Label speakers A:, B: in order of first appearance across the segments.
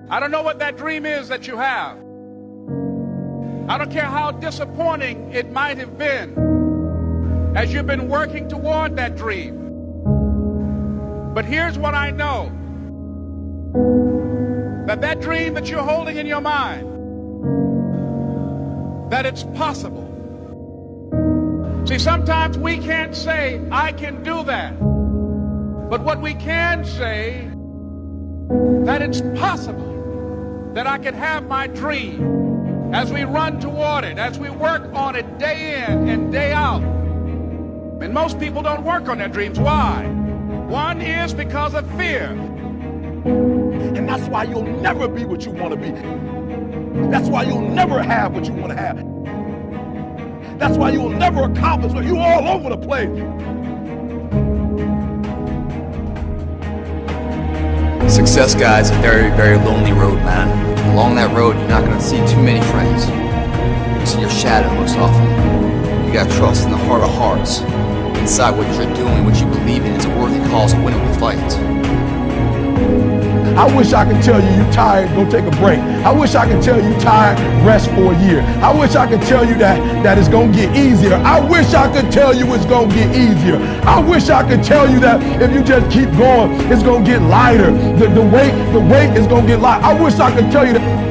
A: I don't know what that dream is that you have. I don't care how disappointing it might have been as you've been working toward that dream. But here's what I know. That dream that you're holding in your mind, that it's possible. See, sometimes we can't say, I can do that. But what we can say, that it's possible that I can have my dream as we run toward it, as we work on it day in and day out. And most people don't work on their dreams. Why? One is because of fear.
B: And that's why you'll never be what you want to be. That's why you'll never have what you want to have. That's why you'll never accomplish what you're all over the place.
C: Success, guys, a very, very lonely road, man. Along that road, you're not going to see too many friends. You see your shadow most often. You got to trust in the heart of hearts. Inside what you're doing, what you believe in, is a worthy cause, a winnable fight.
B: I wish I could tell you you're tired, go take a break. I wish I could tell you you're tired, rest for a year. I wish I could tell you that it's going to get easier. I wish I could tell you it's going to get easier. I wish I could tell you that if you just keep going, it's going to get lighter. The weight is going to get lighter. I wish I could tell you that.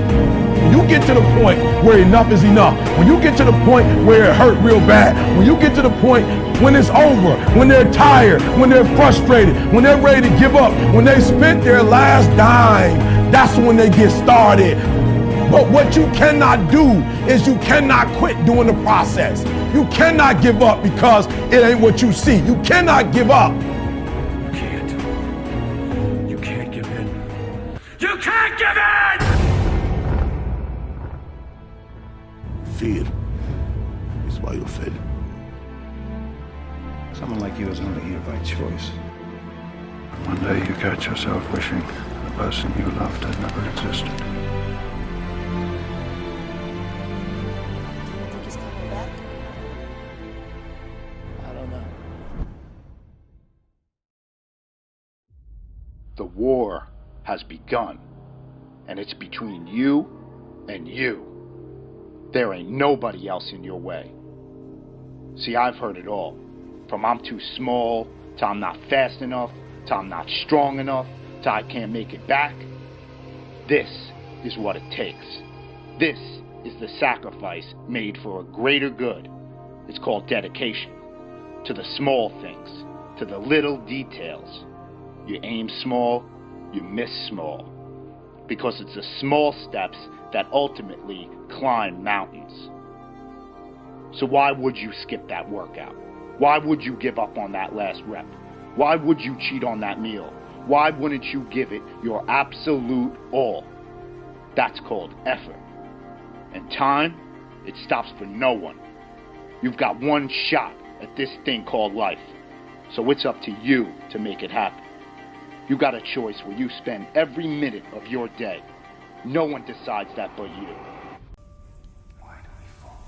B: When you get to the point where enough is enough, when you get to the point where it hurt real bad, when you get to the point when it's over, when they're tired, when they're frustrated, when they're ready to give up, when they spent their last dime, that's when they get started. But what you cannot do is you cannot quit doing the process. You cannot give up because it ain't what you see. You cannot give up.
D: You can't. You can't give in. You can't give in!
B: Fear is why you fail.
E: Someone like you is only here by choice.
D: One day you catch yourself wishing the person you loved had never existed.
F: Do you think he's coming back?
E: I don't know.
G: The war has begun, and it's between you and you. There ain't nobody else in your way. See, I've heard it all. From I'm too small, to I'm not fast enough, to I'm not strong enough, to I can't make it back. This is what it takes. This is the sacrifice made for a greater good. It's called dedication. To the small things, to the little details. You aim small, you miss small. Because it's the small steps that ultimately climb mountains. So why would you skip that workout? Why would you give up on that last rep? Why would you cheat on that meal? Why wouldn't you give it your absolute all? That's called effort. And time, it stops for no one. You've got one shot at this thing called life. So it's up to you to make it happen. You got a choice where you spend every minute of your day. No one decides that but you.
D: Why do we fall?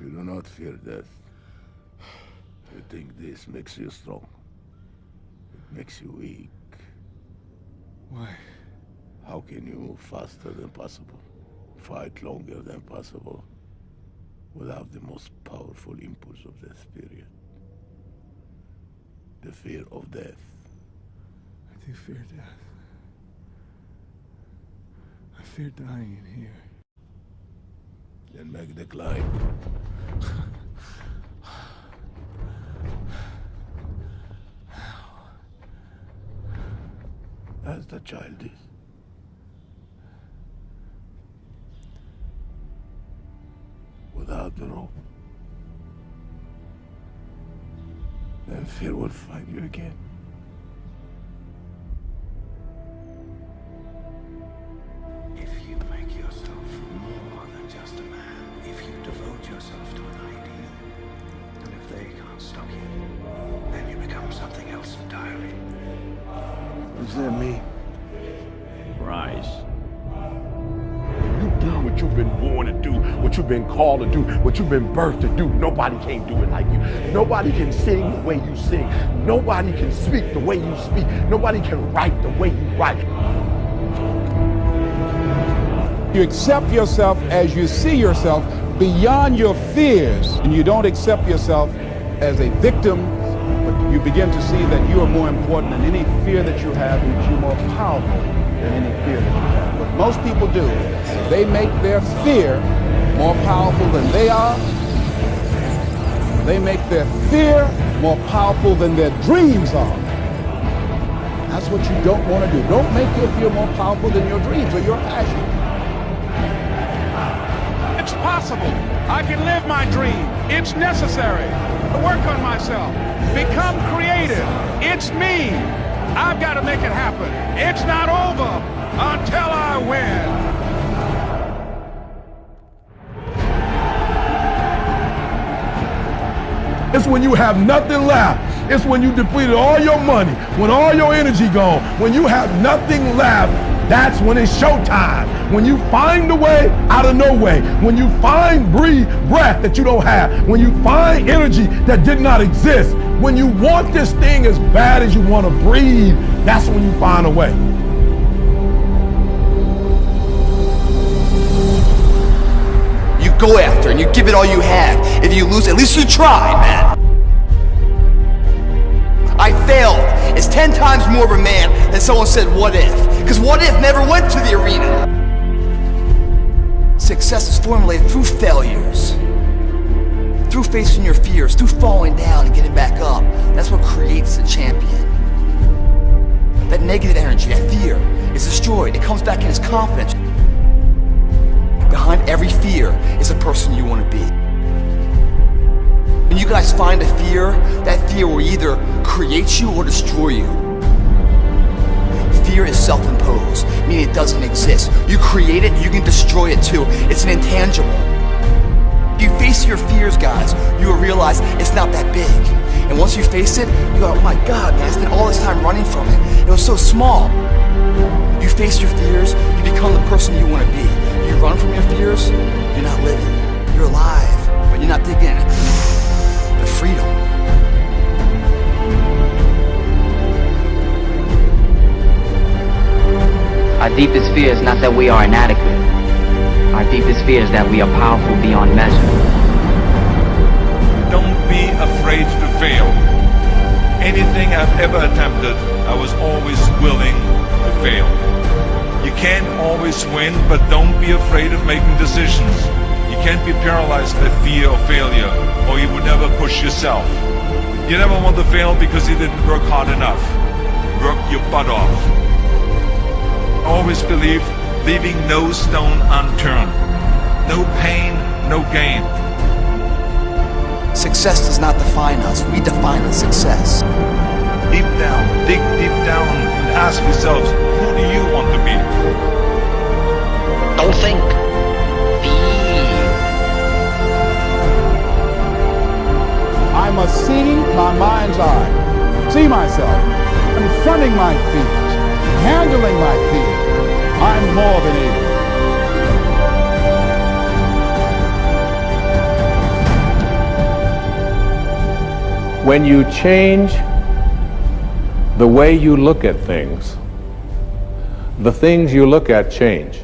B: You do not fear death. You think this makes you strong. It makes you weak.
D: Why?
B: How can you move faster than possible? Fight longer than possible? Without the most powerful impulse of the spirit. The fear of death.
D: I do fear death. I fear dying in here.
B: Then make the climb. As the child is. Without the rope. Then fear will find you again.
D: If you make yourself more than just a man, if you devote yourself to an ideal, and if they can't stop you, then you become something else entirely.
B: What does that mean?
H: Rise.
B: You do what you've been born to do, what what you've been called to do, what you've been birthed to do. Nobody can do it like you. Nobody can sing the way you sing. Nobody can speak the way you speak. Nobody can write the way you write.
A: You accept yourself as you see yourself beyond your fears, and you don't accept yourself as a victim, but you begin to see that you are more important than any fear that you have, and that you're more powerful than any fear that you have. What most people do, they make their fear more powerful than they are. They make their fear more powerful than their dreams are. That's what you don't want to do. Don't make your fear more powerful than your dreams or your passion. It's possible. I can live my dream. It's necessary to work on myself. Become creative. It's me. I've got to make it happen. It's not over until I win.
B: It's when you have nothing left. It's when you depleted all your money, when all your energy gone, when you have nothing left. That's when it's showtime. When you find a way out of no way. When you find breath that you don't have. When you find energy that did not exist. When you want this thing as bad as you want to breathe, that's when you find a way.
C: You go after and you give it all you have. If you lose, at least you tried, man. I failed. It's 10 times more of a man than someone said, what if? Because what if never went to the arena. Success is formulated through failures. Through facing your fears, through falling down and getting back up. That's what creates a champion. That negative energy, that fear, is destroyed. It comes back in as confidence. Behind every fear is a person you want to be. When you guys find a fear, that fear will either create you or destroy you. Fear is self-imposed, meaning it doesn't exist. You create it, you can destroy it too. It's an intangible. If you face your fears, guys, you will realize it's not that big. And once you face it, you go, oh my God, man, I spent all this time running from it. It was so small. You face your fears, you become the person you want to be. You run from your fears, you're not living. You're alive, but you're not digging the freedom.
H: Our deepest fear is not that we are inadequate. Our deepest fear is that we are powerful beyond measure.
I: Don't be afraid to fail. Anything I've ever attempted, I was always willing to fail. You can't always win, but don't be afraid of making decisions. You can't be paralyzed by fear of failure, or you would never push yourself. You never want to fail because you didn't work hard enough. Work your butt off. Always believe, leaving no stone unturned. No pain, no gain.
C: Success does not define us. We define the success.
I: Deep down, dig deep down and ask yourselves, who do you want to be?
H: Don't think. Be.
A: I must see my mind's eye, see myself, confronting my fears, handling my fears. I'm more than able.
J: When you change the way you look at things, the things you look at change.